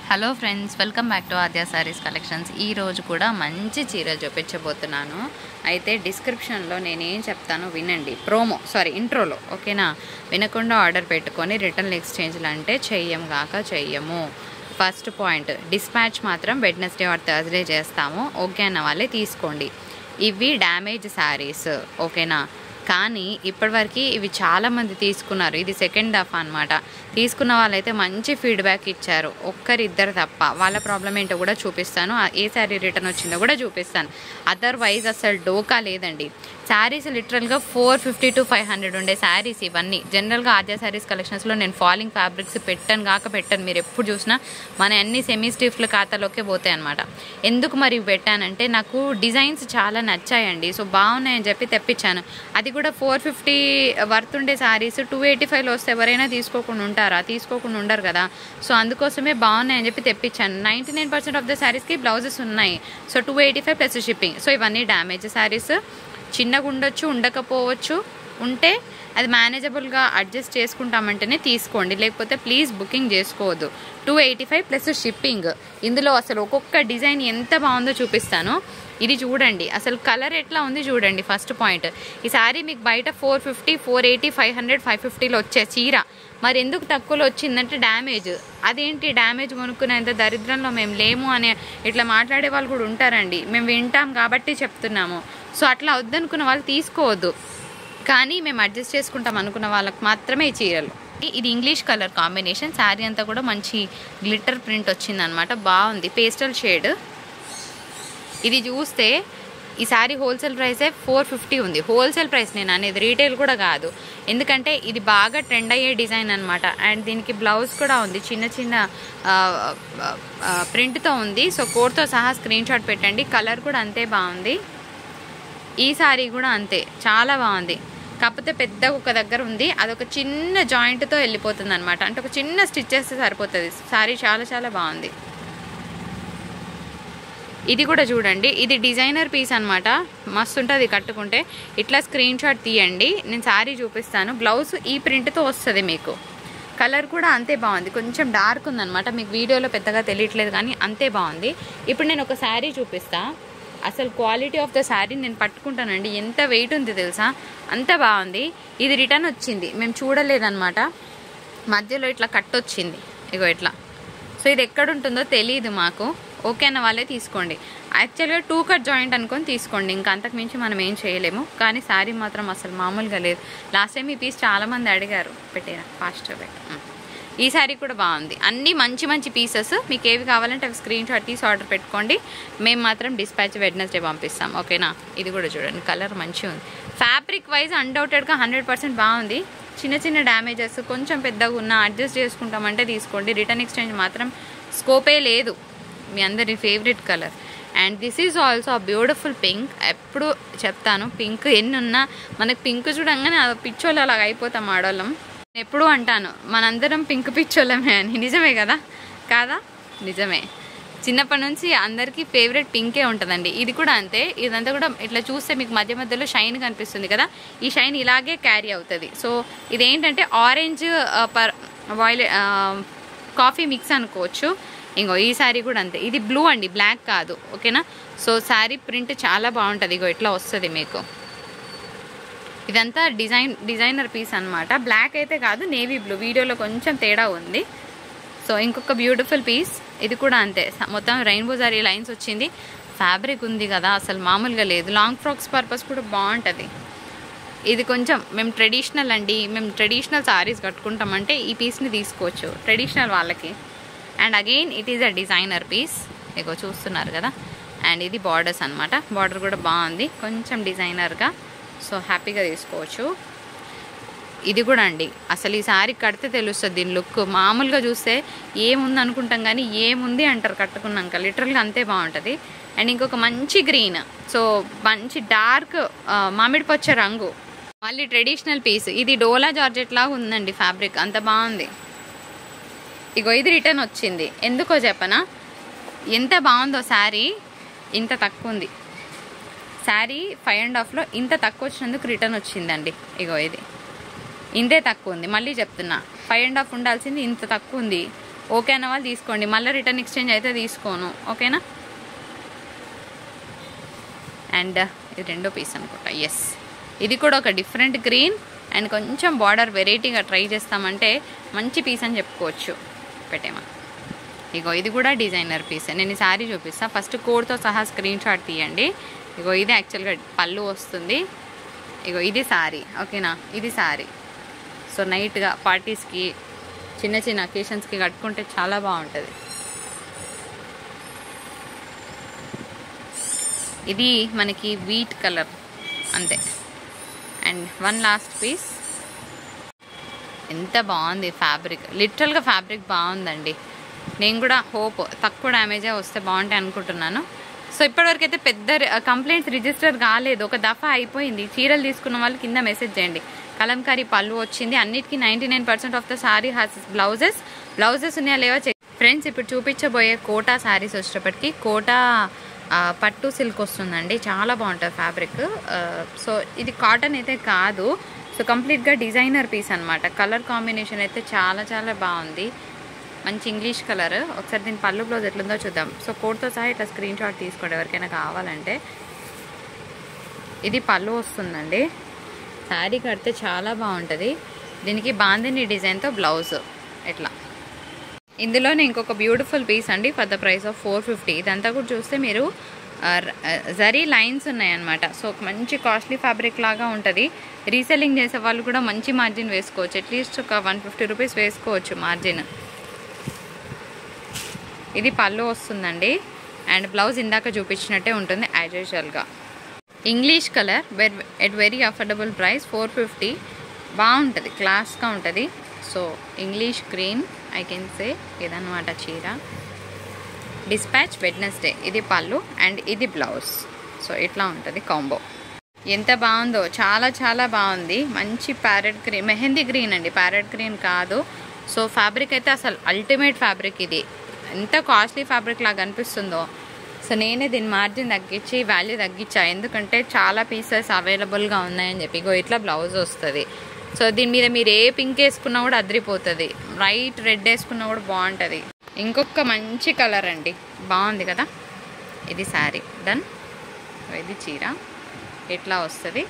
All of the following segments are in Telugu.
Hello friends, welcome back to Aadya saris collections. ఈ రోజు కూడా మంచి చీరలు చూపించబోతున్నాను. అయితే డిస్క్రిప్షన్లో నేనేం చెప్తానో వినండి. ఇంట్రోలో ఓకేనా? వినకుండా ఆర్డర్ పెట్టుకొని రిటర్న్ ఎక్స్చేంజ్లు అంటే చెయ్యము. ఫస్ట్ పాయింట్, డిస్పాచ్ మాత్రం వెడ్నెస్డే ఆర్ థర్స్డే చేస్తాము. ఓకే అన్న వాళ్ళే తీసుకోండి. ఇవి డ్యామేజ్ శారీస్ ఓకేనా? కానీ ఇప్పటివరకు ఇవి చాలామంది తీసుకున్నారు. ఇది సెకండ్ దఫా అనమాట. తీసుకున్న వాళ్ళైతే మంచి ఫీడ్బ్యాక్ ఇచ్చారు, ఒక్కరిద్దరు తప్ప. వాళ్ళ ప్రాబ్లం ఏంటో కూడా చూపిస్తాను, ఏ శారీ రిటర్న్ వచ్చిందో కూడా చూపిస్తాను. అదర్వైజ్ అసలు డోకా లేదండి. శారీస్ లిటరల్గా 450 to 500 ఉండే శారీస్ ఇవన్నీ. జనరల్గా ఆద్య శారీస్ కలెక్షన్స్లో నేను ఫాలింగ్ ఫ్యాబ్రిక్స్ పెట్టను. మీరు ఎప్పుడు చూసినా మన అన్ని సెమీ స్టిఫ్ల ఖాతాలోకే పోతాయి అనమాట. ఎందుకు మరి పెట్టానంటే నాకు డిజైన్స్ చాలా నచ్చాయండి. సో బాగున్నాయని చెప్పి తెప్పించాను. అది కూడా 450 వర్త్ ఉండే శారీస్ 285లో వస్తే ఎవరైనా తీసుకోకుండా ఉండరు కదా. సో అందుకోసమే బాగున్నాయని చెప్పి తెప్పించాను. 99% ఆఫ్ ద శారీస్కి బ్లౌజెస్ ఉన్నాయి. So 285 plus shipping. సో ఇవన్నీ డ్యామేజ్ శారీస్. చిన్నగా ఉండొచ్చు, ఉండకపోవచ్చు. ఉంటే అది మేనేజబుల్గా అడ్జస్ట్ చేసుకుంటామంటేనే తీసుకోండి, లేకపోతే ప్లీజ్ బుకింగ్ చేసుకోవద్దు. 285 ప్లస్ షిప్పింగ్. ఇందులో అసలు ఒక్కొక్క డిజైన్ ఎంత బాగుందో చూపిస్తాను. ఇది చూడండి, అసలు కలర్ ఎట్లా ఉంది చూడండి. ఫస్ట్ పాయింట్, ఈ శారీ మీకు బయట 450, 480, 500, 550లో వచ్చే చీర మరి ఎందుకు తక్కువలో వచ్చిందంటే డ్యామేజ్. అదేంటి డ్యామేజ్ కొనుక్కునేంత దరిద్రంలో మేము లేము అనే ఇట్లా మాట్లాడే వాళ్ళు కూడా ఉంటారండి. మేము వింటాం కాబట్టి చెప్తున్నాము. సో అట్లా వద్దనుకున్న వాళ్ళు తీసుకోవద్దు, కానీ మేము అడ్జస్ట్ చేసుకుంటాం అనుకున్న వాళ్ళకి మాత్రమే ఈ చీరలు. ఇది ఇంగ్లీష్ కలర్ కాంబినేషన్. శారీ అంతా కూడా మంచి గ్లిటర్ ప్రింట్ వచ్చిందనమాట. బాగుంది, పేస్టల్ షేడ్. ఇది చూస్తే ఈ శారీ హోల్సేల్ ప్రైసే 450 ఉంది. హోల్సేల్ ప్రైస్ నేను అనేది, రీటైల్ కూడా కాదు. ఎందుకంటే ఇది బాగా ట్రెండ్ అయ్యే డిజైన్ అనమాట. అండ్ దీనికి బ్లౌజ్ కూడా ఉంది, చిన్న ప్రింట్తో ఉంది. సో కోడ్తో సహా స్క్రీన్ షాట్ పెట్టండి. కలర్ కూడా అంతే బాగుంది. ఈ శారీ కూడా అంతే, చాలా బాగుంది. కాకపోతే పెద్దగా ఒక దగ్గర ఉంది, అదొక చిన్న జాయింట్తో వెళ్ళిపోతుంది అనమాట. అంటే ఒక చిన్న స్టిచ్ చేస్తే సరిపోతుంది. శారీ చాలా చాలా బాగుంది. ఇది కూడా చూడండి, ఇది డిజైనర్ పీస్ అనమాట. మస్తు ఉంటుంది కట్టుకుంటే. ఇట్లా స్క్రీన్ షాట్ తీయండి, నేను శారీ చూపిస్తాను. బ్లౌజ్ ఈ ప్రింట్తో వస్తుంది మీకు. కలర్ కూడా అంతే బాగుంది, కొంచెం డార్క్ ఉందనమాట. మీకు వీడియోలో పెద్దగా తెలియట్లేదు కానీ అంతే బాగుంది. ఇప్పుడు నేను ఒక శారీ చూపిస్తా. అసలు క్వాలిటీ ఆఫ్ ద శారీ నేను పట్టుకుంటానండి. ఎంత వెయిట్ ఉంది తెలుసా, అంత బాగుంది. ఇది రిటర్న్ వచ్చింది, మేము చూడలేదన్నమాట. మధ్యలో ఇట్లా కట్ వచ్చింది, ఇగో ఇట్లా. సో ఇది ఎక్కడ ఉంటుందో తెలియదు మాకు. ఓకే అన్న వాళ్ళే తీసుకోండి. యాక్చువల్గా 2 కట్ జాయింట్ అనుకొని తీసుకోండి, ఇంకా అంతకు మించి మనం ఏం చేయలేము. కానీ శారీ మాత్రం అసలు మామూలుగా లేదు. లాస్ట్ టైం ఈ పీస్ చాలామంది అడిగారు, పెట్టేరా ఫాస్ట్గా పెట్టు. ఈ శారీ కూడా బాగుంది. అన్నీ మంచి పీసెస్. మీకు ఏవి కావాలంటే అవి స్క్రీన్ షాట్ తీసి ఆర్డర్ పెట్టుకోండి. మేము మాత్రం డిస్పాచ్ వెడ్నెస్డే పంపిస్తాం, ఓకేనా? ఇది కూడా చూడండి, కలర్ మంచిగా ఉంది. ఫ్యాబ్రిక్ వైజ్ అన్డౌటెడ్గా 100% బాగుంది. చిన్న డ్యామేజెస్ కొంచెం పెద్దగా ఉన్నా అడ్జస్ట్ చేసుకుంటామంటే తీసుకోండి. రిటర్న్ ఎక్స్చేంజ్ మాత్రం స్కోపే లేదు. మీ అందరి favourite colour. And this is also a beautiful pink. ఎప్పుడు చెప్తాను, పింక్ ఎన్ని ఉన్నా మనకు పింక్ చూడంగానే పిచ్చోళ్ళు అలాగ అయిపోతాం ఆడవాళ్ళం. ఎప్పుడు అంటాను మనందరం పింక్ పిచ్చోళ్ళమే అని. నిజమే కదా, కాదా? నిజమే. చిన్నప్పటి నుంచి అందరికీ ఫేవరెట్ పింకే ఉంటుందండి. ఇది కూడా అంతే. ఇదంతా కూడా ఇట్లా చూస్తే మీకు మధ్యలో షైన్ కనిపిస్తుంది కదా, ఈ షైన్ ఇలాగే క్యారీ అవుతుంది. సో ఇదేంటంటే ఆరెంజ్ కాఫీ మిక్స్ అనుకోవచ్చు. ఇంకో ఈ శారీ కూడా అంతే. ఇది బ్లూ అండి, బ్లాక్ కాదు, ఓకేనా? సో శారీ ప్రింట్ చాలా బాగుంటుంది. ఇగో ఇట్లా వస్తుంది మీకు. ఇదంతా డిజైనర్ పీస్ అనమాట. బ్లాక్ అయితే కాదు, నేవీ బ్లూ. వీడియోలో కొంచెం తేడా ఉంది. సో ఇంకొక బ్యూటిఫుల్ పీస్. ఇది కూడా అంతే, మొత్తం రెయిన్బో జరీ లైన్స్ వచ్చింది. ఫ్యాబ్రిక్ ఉంది కదా, అసలు మామూలుగా లేదు. లాంగ్ ఫ్రాక్స్ పర్పస్ కూడా బాగుంటుంది. ఇది కొంచెం మేము ట్రెడిషనల్ అండి, మేము ట్రెడిషనల్ శారీస్ కట్టుకుంటామంటే ఈ పీస్ని తీసుకోవచ్చు, ట్రెడిషనల్ వాళ్ళకి. And again it is a designer piece. ఇగో చూస్తున్నారు కదా. అండ్ ఇది బార్డర్స్ అనమాట. బార్డర్ కూడా బాగుంది, కొంచెం డిజైనర్గా. సో హ్యాపీగా తీసుకోవచ్చు. ఇది కూడా అండి, అసలు ఈ శారీ కడితే తెలుస్తుంది దీని లుక్. మామూలుగా చూస్తే ఏముంది అనుకుంటాం కానీ ఏముంది అంటారు కట్టుకున్నాక. లిటరల్గా అంతే బాగుంటుంది. అండ్ ఇంకొక మంచి గ్రీన్, సో మంచి డార్క్ మామిడి పచ్చ రంగు. మళ్ళీ ట్రెడిషనల్ పీస్. ఇది డోలా జార్జెట్ లాగా ఉందండి ఫ్యాబ్రిక్, అంత బాగుంది. ఇగో ఇది రిటర్న్ వచ్చింది. ఎందుకో చెప్పనా, ఎంత బాగుందో శారీ. ఇంత తక్కువ ఉంది శారీ, 5.5లో ఇంత తక్కువ వచ్చినందుకు రిటర్న్ వచ్చిందండి. ఇగో ఇది ఇంతే తక్కువ ఉంది. మళ్ళీ చెప్తున్నా, 5.5 ఉండాల్సింది ఇంత తక్కువ ఉంది. ఓకే అన్న వాళ్ళు తీసుకోండి, మళ్ళీ రిటర్న్ ఎక్స్చేంజ్ అయితే తీసుకోను, ఓకేనా. అండ్ ఇది రెండో పీస్ అనుకుంటా, ఎస్. ఇది కూడా ఒక డిఫరెంట్ గ్రీన్ అండ్ కొంచెం బార్డర్ వెరైటీగా ట్రై చేస్తామంటే మంచి పీస్ అని చెప్పుకోవచ్చు. పెట్టేమా, ఇగో ఇది కూడా డిజైనర్ పీస్. నేను ఈ శారీ చూపిస్తాను, ఫస్ట్ కోడ్తో సహా స్క్రీన్ షాట్ తీయండి. ఇగో ఇది యాక్చువల్గా పళ్ళు వస్తుంది. ఇగో ఇది శారీ, ఓకేనా. ఇది శారీ. సో నైట్గా పార్టీస్కి చిన్న చిన్న అకేషన్స్కి కట్టుకుంటే చాలా బాగుంటుంది. ఇది మనకి వీట్ కలర్ అంతే. And one last piece. ఎంత బాగుంది ఫ్యాబ్రిక్, లిటరల్గా ఫ్యాబ్రిక్ బాగుందండి. నేను కూడా హోప్ తక్కువ డ్యామేజే వస్తే బాగుంటాయి అనుకుంటున్నాను. సో ఇప్పటివరకు అయితే పెద్ద కంప్లైంట్స్ రిజిస్టర్ కాలేదు, ఒక దఫా అయిపోయింది. చీరలు తీసుకున్న వాళ్ళు కింద మెసేజ్ చేయండి. కలంకారీ పళ్ళు వచ్చింది, అన్నిటికీ 99% of the sari has blouses ఉన్నాయా లేవా చెక్. ఫ్రెండ్స్ ఇప్పుడు చూపించబోయే కోటా శారీస్ వచ్చేటప్పటికి కోటా పట్టు సిల్క్ వస్తుందండి, చాలా బాగుంటుంది ఫ్యాబ్రిక్. సో ఇది కాటన్ అయితే కాదు, సో కంప్లీట్గా డిజైనర్ పీస్ అనమాట. కలర్ కాంబినేషన్ అయితే చాలా చాలా బాగుంది, మంచి ఇంగ్లీష్ కలర్. ఒకసారి దీని పళ్ళు బ్లౌజ్ ఎట్లుందో చూద్దాం. సో కోడ్తో సహా ఇట్లా స్క్రీన్ షాట్ తీసుకోండి ఎవరికైనా కావాలంటే. ఇది పళ్ళు వస్తుందండి, శారీ కడితే చాలా బాగుంటుంది. దీనికి బాందిని డిజైన్తో బ్లౌజ్ ఇట్లా. ఇందులోనే ఇంకొక బ్యూటిఫుల్ పీస్ అండి ఫర్ ద ప్రైస్ ఆఫ్ 450. ఇదంతా కూడా చూస్తే మీరు జరీ లైన్స్ ఉన్నాయన్నమాట. సో మంచి కాస్ట్లీ ఫ్యాబ్రిక్ లాగా ఉంటుంది. రీసెల్లింగ్ చేసే వాళ్ళు కూడా మంచి మార్జిన్ వేసుకోవచ్చు, అట్లీస్ట్ ఒక 150 రూపీస్ వేసుకోవచ్చు మార్జిన్. ఇది పళ్ళు వస్తుందండి అండ్ బ్లౌజ్ ఇందాక చూపించినట్టే ఉంటుంది యాజ్ యూజువల్గా. English colour at very affordable price 450. బాగుంటుంది, క్లాస్గా ఉంటుంది. So English green I can say ఇదన్నమాట చీర. Dispatch Wednesday. ఇది పళ్ళు అండ్ ఇది బ్లౌజ్. సో ఇట్లా ఉంటుంది కాంబో. ఎంత బాగుందో, చాలా చాలా బాగుంది. మంచి ప్యారెట్ గ్రీన్, మెహందీ గ్రీన్ అండి, ప్యారెట్ గ్రీన్ కాదు. సో ఫ్యాబ్రిక్ అయితే అసలు అల్టిమేట్ ఫ్యాబ్రిక్. ఇది ఎంత కాస్ట్లీ ఫ్యాబ్రిక్ లాగా అనిపిస్తుందో. సో నేనే దీని మార్జిన్ తగ్గించి వాల్యూ తగ్గించా, ఎందుకంటే చాలా పీసెస్ అవైలబుల్గా ఉన్నాయని చెప్పి. ఇగో ఇట్లా బ్లౌజ్ వస్తుంది. సో దీని మీద మీరు ఏ పింక్ వేసుకున్నా కూడా అదిరిపోతుంది, వైట్ రెడ్ వేసుకున్నా కూడా బాగుంటుంది. ఇంకొక మంచి కలర్ అండి, బాగుంది కదా. ఇది శారీ డన్. ఇది చీర ఇట్లా వస్తుంది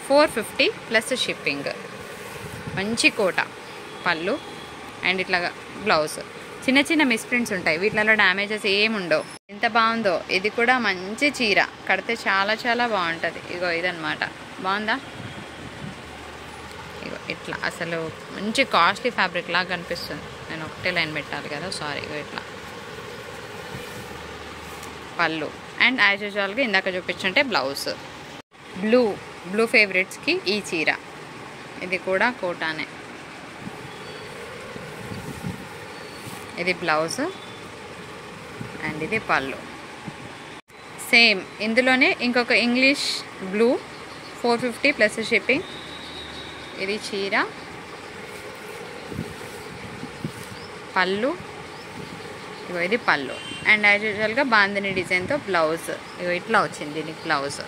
450 ప్లస్ షిప్పింగ్. మంచి కోట పళ్ళు అండ్ ఇట్లా బ్లౌజ్. చిన్న చిన్న మిస్ప్రింట్స్ ఉంటాయి, వీటిలో డ్యామేజెస్ ఏమి ఉండవు. ఎంత బాగుందో. ఇది కూడా మంచి చీర, కడితే చాలా చాలా బాగుంటుంది. ఇగో ఇదన్నమాట, బాగుందా. ఇగో ఇట్లా అసలు మంచి కాస్ట్లీ ఫ్యాబ్రిక్ లాగా కనిపిస్తుంది. నేను ఒకటే లైన్ పెట్టాలి కదా, సారీ. ఇగో ఇట్లా పళ్ళు అండ్ యాజ్ యూజువల్గా ఇందాక చూపించుంటే బ్లౌజ్. బ్లూ ఫేవరెట్స్కి ఈ చీర. ఇది కూడా కోటానే. ఇది బ్లౌజ్ అండ్ ఇది పళ్ళు. సేమ్ ఇందులోనే ఇంకొక ఇంగ్లీష్ బ్లూ 450 ప్లస్ షిప్పింగ్. ఇది చీర, పళ్ళు. ఇగో ఇది పళ్ళు అండ్ యాజ్ యూజువల్గా బాందిని డిజైన్తో బ్లౌజ్. ఇగో ఇట్లా వచ్చింది దీనికి బ్లౌజ్.